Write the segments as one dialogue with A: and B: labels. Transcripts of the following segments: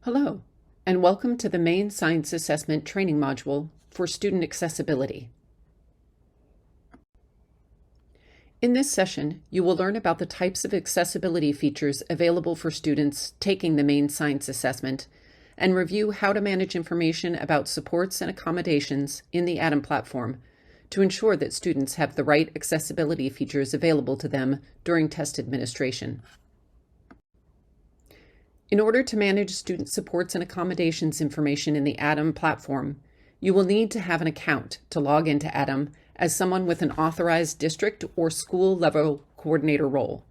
A: Hello, and welcome to the Maine Science Assessment Training Module for Student Accessibility. In this session, you will learn about the types of accessibility features available for students taking the Maine Science Assessment and review how to manage information about supports and accommodations in the ADAM platform to ensure that students have the right accessibility features available to them during test administration. In order to manage student supports and accommodations information in the ADAM platform, you will need to have an account to log into ADAM as someone with an authorized district or school level coordinator role.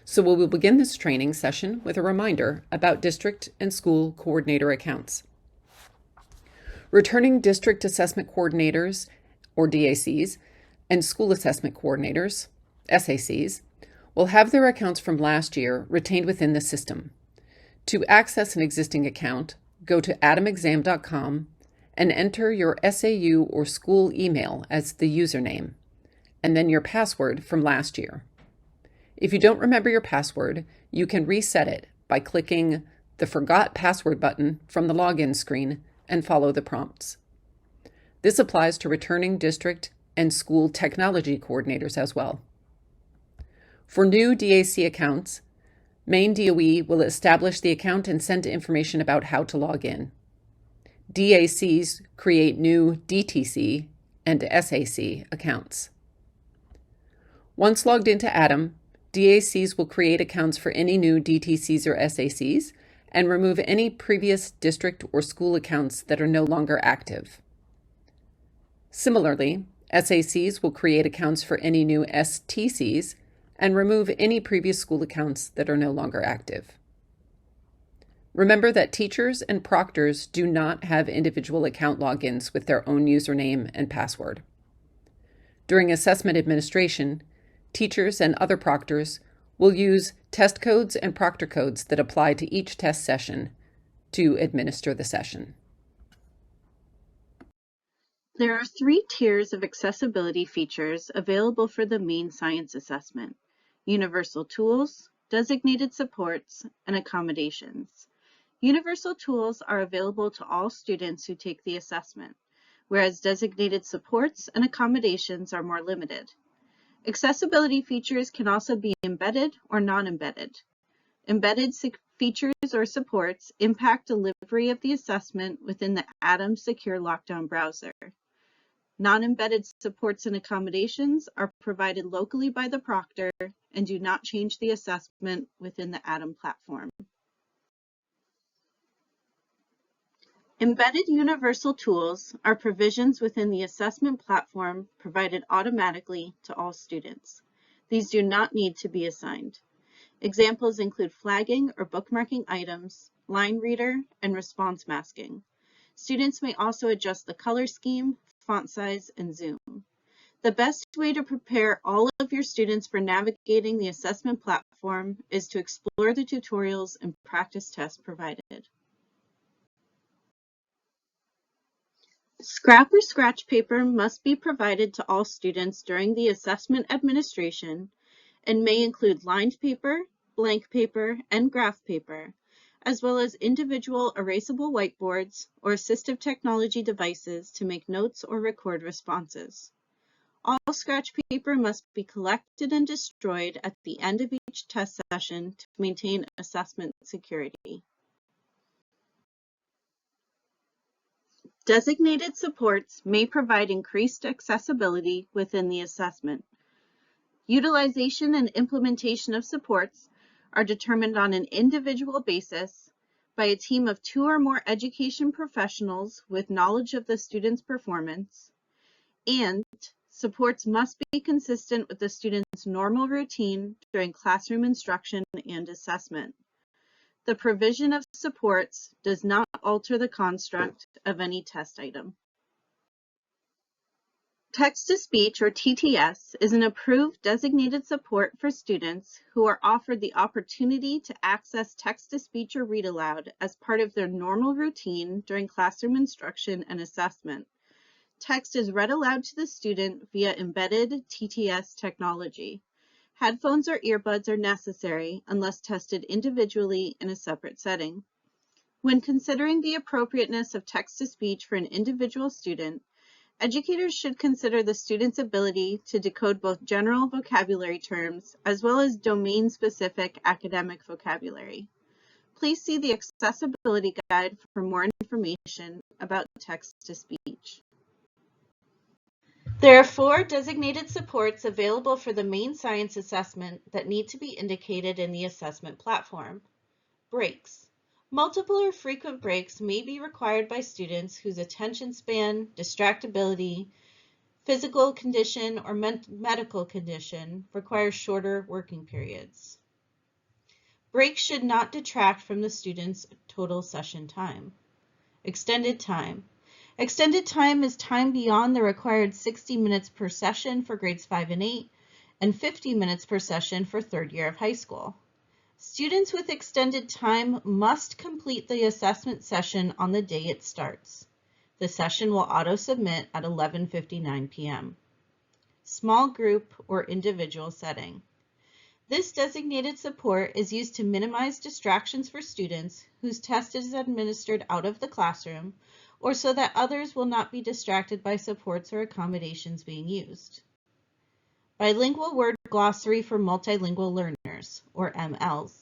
A: So we will begin this training session with a reminder about district and school coordinator accounts. Returning district assessment coordinators, or DACs, and school assessment coordinators, SACs, will have their accounts from last year retained within the system. To access an existing account, go to adamexam.com and enter your SAU or school email as the username, and then your password from last year. If you don't remember your password, you can reset it by clicking the Forgot Password button from the login screen and follow the prompts. This applies to returning district and school technology coordinators as well. For new DAC accounts, Maine DOE will establish the account and send information about how to log in. DACs create new DTC and SAC accounts. Once logged into ADAM, DACs will create accounts for any new DTCs or SACs and remove any previous district or school accounts that are no longer active. Similarly, SACs will create accounts for any new STCs and remove any previous school accounts that are no longer active. Remember that teachers and proctors do not have individual account logins with their own username and password. During assessment administration, teachers and other proctors will use test codes and proctor codes that apply to each test session to administer the session.
B: There are 3 tiers of accessibility features available for the Maine Science Assessment: Universal Tools, Designated Supports, and Accommodations. Universal Tools are available to all students who take the assessment, whereas Designated Supports and Accommodations are more limited. Accessibility features can also be embedded or non-embedded. Embedded features or supports impact delivery of the assessment within the ADAM Secure Lockdown browser. Non-embedded supports and accommodations are provided locally by the proctor and do not change the assessment within the ADAM platform. Embedded universal tools are provisions within the assessment platform provided automatically to all students. These do not need to be assigned. Examples include flagging or bookmarking items, line reader, and response masking. Students may also adjust the color scheme, font size, and zoom. The best way to prepare all of your students for navigating the assessment platform is to explore the tutorials and practice tests provided. Scrap or scratch paper must be provided to all students during the assessment administration and may include lined paper, blank paper, and graph paper, as well as individual erasable whiteboards or assistive technology devices to make notes or record responses. All scratch paper must be collected and destroyed at the end of each test session to maintain assessment security. Designated supports may provide increased accessibility within the assessment. Utilization and implementation of supports are determined on an individual basis by a team of 2 or more education professionals with knowledge of the student's performance, and supports must be consistent with the student's normal routine during classroom instruction and assessment. The provision of supports does not alter the construct of any test item. Text-to-speech, or TTS, is an approved designated support for students who are offered the opportunity to access text-to-speech or read aloud as part of their normal routine during classroom instruction and assessment. Text is read aloud to the student via embedded TTS technology. Headphones or earbuds are necessary unless tested individually in a separate setting. When considering the appropriateness of text-to-speech for an individual student, educators should consider the student's ability to decode both general vocabulary terms as well as domain-specific academic vocabulary. Please see the Accessibility Guide for more information about text-to-speech. There are 4 designated supports available for the Maine Science Assessment that need to be indicated in the assessment platform. Breaks. Multiple or frequent breaks may be required by students whose attention span, distractibility, physical condition, or medical condition requires shorter working periods. Breaks should not detract from the student's total session time. Extended time. Extended time is time beyond the required 60 minutes per session for grades 5 and 8 and 50 minutes per session for third year of high school. Students with extended time must complete the assessment session on the day it starts. The session will auto-submit at 11:59 p.m. Small group or individual setting. This designated support is used to minimize distractions for students whose test is administered out of the classroom or so that others will not be distracted by supports or accommodations being used. Bilingual word glossary for multilingual learners, or MLs.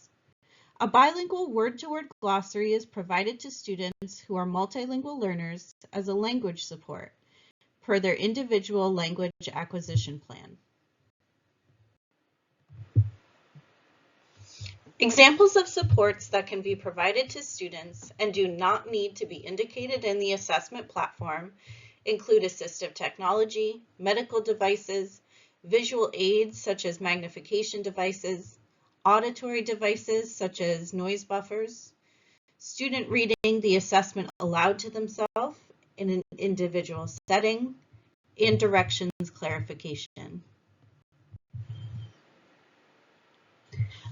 B: A bilingual word-to-word glossary is provided to students who are multilingual learners as a language support per their individual language acquisition plan. Examples of supports that can be provided to students and do not need to be indicated in the assessment platform include assistive technology, medical devices, visual aids such as magnification devices, auditory devices such as noise buffers, student reading the assessment aloud to themselves in an individual setting, and directions clarification.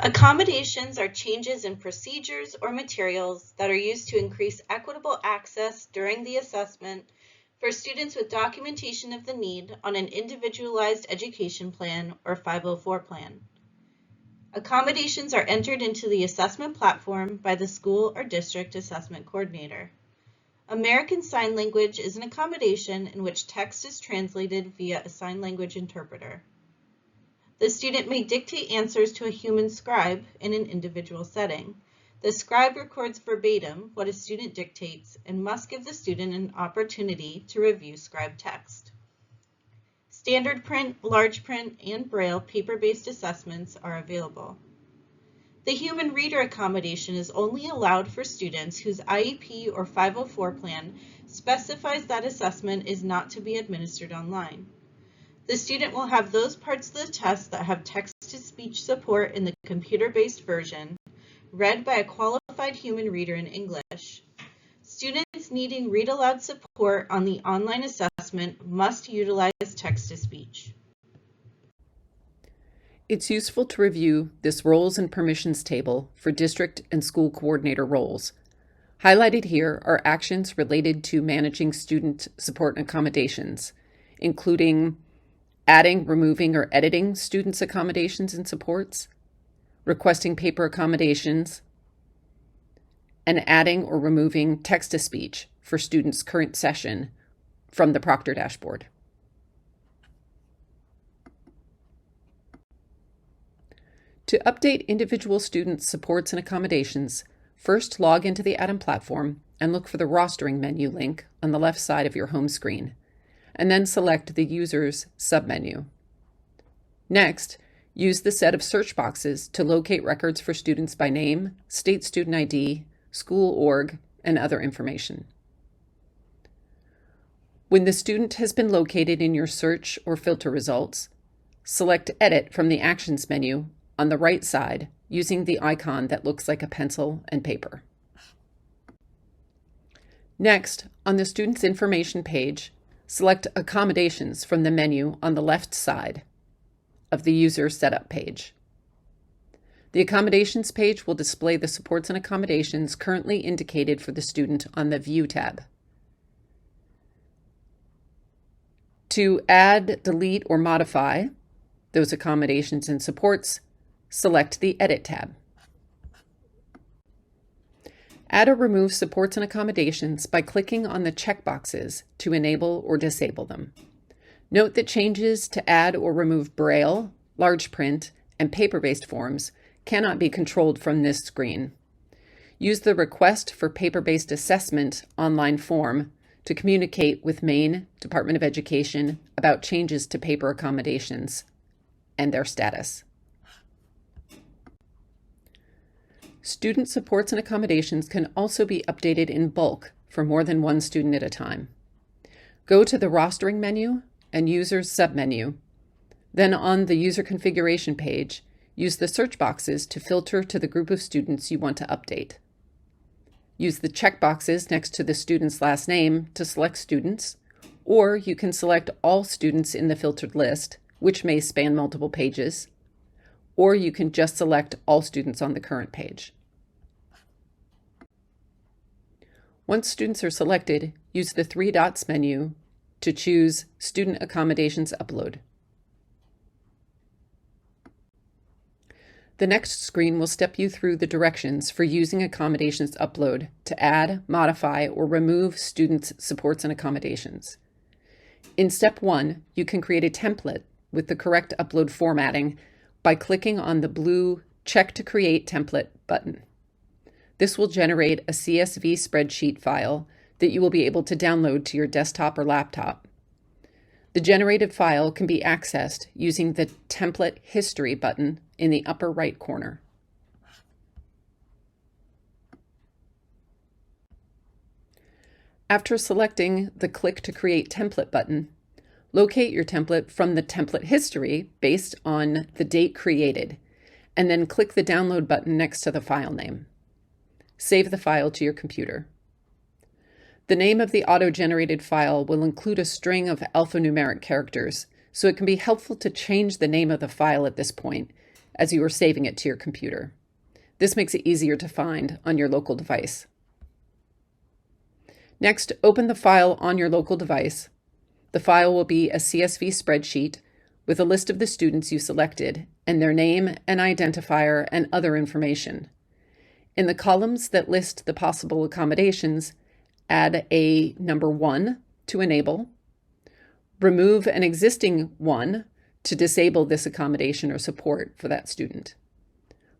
B: Accommodations are changes in procedures or materials that are used to increase equitable access during the assessment for students with documentation of the need on an individualized education plan or 504 plan. Accommodations are entered into the assessment platform by the school or district assessment coordinator. American Sign Language is an accommodation in which text is translated via a sign language interpreter. The student may dictate answers to a human scribe in an individual setting. The scribe records verbatim what a student dictates and must give the student an opportunity to review scribe text. Standard print, large print, and Braille paper-based assessments are available. The human reader accommodation is only allowed for students whose IEP or 504 plan specifies that assessment is not to be administered online. The student will have those parts of the test that have text-to-speech support in the computer-based version, read by a qualified human reader in English. Students needing read-aloud support on the online assessment must utilize text-to-speech.
A: It's useful to review this roles and permissions table for district and school coordinator roles. Highlighted here are actions related to managing student support and accommodations, including adding, removing, or editing students' accommodations and supports, requesting paper accommodations, and adding or removing text-to-speech for students' current session from the Proctor dashboard. To update individual students' supports and accommodations, first log into the Atom platform and look for the Rostering menu link on the left side of your home screen, and then select the User's submenu. Next, use the set of search boxes to locate records for students by name, state student ID, school org, and other information. When the student has been located in your search or filter results, select Edit from the Actions menu on the right side using the icon that looks like a pencil and paper. Next, on the student's information page, select Accommodations from the menu on the left side of the User Setup page. The Accommodations page will display the supports and accommodations currently indicated for the student on the View tab. To add, delete, or modify those accommodations and supports, select the Edit tab. Add or remove supports and accommodations by clicking on the checkboxes to enable or disable them. Note that changes to add or remove Braille, large print, and paper-based forms cannot be controlled from this screen. Use the Request for Paper-Based Assessment online form to communicate with Maine Department of Education about changes to paper accommodations and their status. Student supports and accommodations can also be updated in bulk for more than one student at a time. Go to the Rostering menu and Users submenu. Then on the User Configuration page, use the search boxes to filter to the group of students you want to update. Use the checkboxes next to the student's last name to select students, or you can select all students in the filtered list, which may span multiple pages, or you can just select all students on the current page. Once students are selected, use the three dots menu to choose Student Accommodations Upload. The next screen will step you through the directions for using Accommodations Upload to add, modify, or remove students' supports and accommodations. In step 1, you can create a template with the correct upload formatting by clicking on the blue Check to Create Template button. This will generate a CSV spreadsheet file that you will be able to download to your desktop or laptop. The generated file can be accessed using the Template History button in the upper right corner. After selecting the Click to Create Template button, locate your template from the template history based on the date created, and then click the Download button next to the file name. Save the file to your computer. The name of the auto-generated file will include a string of alphanumeric characters, so it can be helpful to change the name of the file at this point as you are saving it to your computer. This makes it easier to find on your local device. Next, open the file on your local device. The file will be a CSV spreadsheet with a list of the students you selected and their name and identifier and other information. In the columns that list the possible accommodations, add a number 1 to enable, remove an existing 1 to disable this accommodation or support for that student.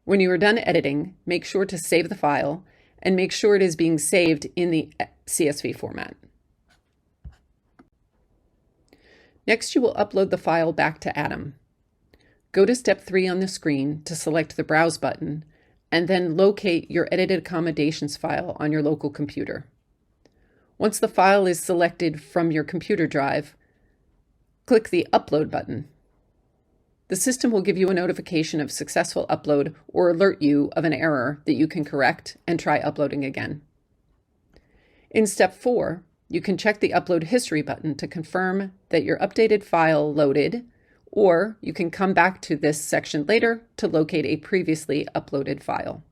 A: When you are done editing, make sure to save the file and make sure it is being saved in the CSV format. Next, you will upload the file back to Atom. Go to step 3 on the screen to select the Browse button and then locate your edited accommodations file on your local computer. Once the file is selected from your computer drive, click the Upload button. The system will give you a notification of successful upload or alert you of an error that you can correct and try uploading again. In step 4, you can check the Upload History button to confirm that your updated file loaded, or you can come back to this section later to locate a previously uploaded file.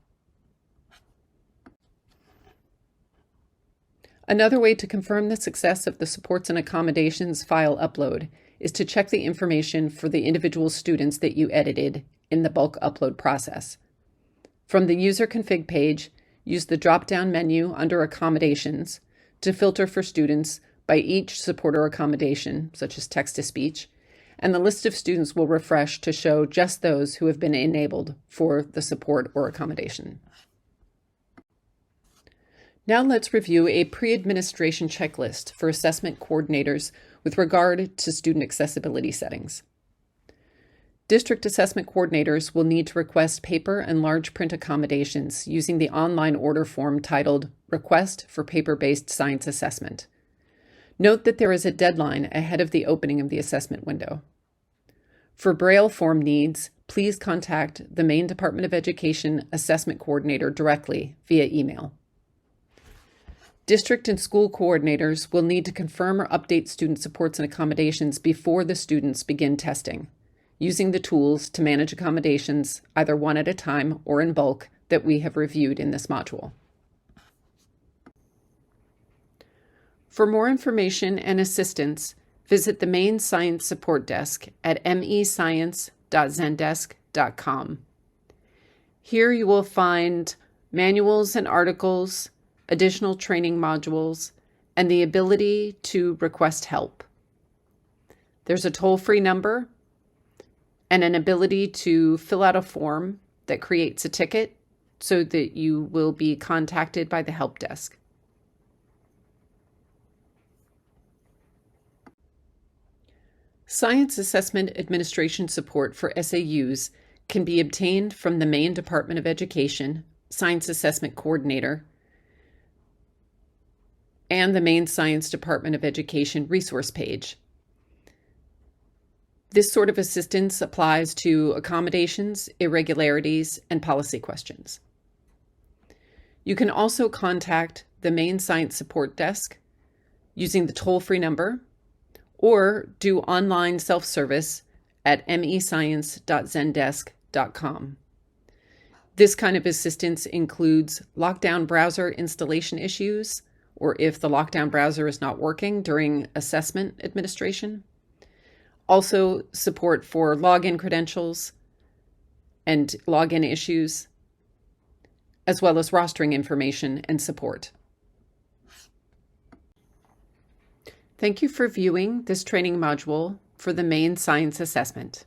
A: Another way to confirm the success of the supports and accommodations file upload is to check the information for the individual students that you edited in the bulk upload process. From the User Config page, use the drop-down menu under Accommodations to filter for students by each support or accommodation, such as text-to-speech, and the list of students will refresh to show just those who have been enabled for the support or accommodation. Now let's review a pre-administration checklist for assessment coordinators with regard to student accessibility settings. District assessment coordinators will need to request paper and large print accommodations using the online order form titled Request for Paper-Based Science Assessment. Note that there is a deadline ahead of the opening of the assessment window. For Braille form needs, please contact the Maine Department of Education Assessment Coordinator directly via email. District and school coordinators will need to confirm or update student supports and accommodations before the students begin testing, using the tools to manage accommodations either one at a time or in bulk that we have reviewed in this module. For more information and assistance, visit the Maine Science Support Desk at mescience.zendesk.com. Here you will find manuals and articles, additional training modules, and the ability to request help. There's a toll-free number and an ability to fill out a form that creates a ticket so that you will be contacted by the help desk. Science Assessment Administration support for SAUs can be obtained from the Maine Department of Education Science Assessment Coordinator and the Maine Science Department of Education resource page. This sort of assistance applies to accommodations, irregularities, and policy questions. You can also contact the Maine Science Support Desk using the toll-free number or do online self-service at mescience.zendesk.com. This kind of assistance includes lockdown browser installation issues, or if the lockdown browser is not working during assessment administration. Also, support for login credentials and login issues, as well as rostering information and support. Thank you for viewing this training module for the Maine Science Assessment.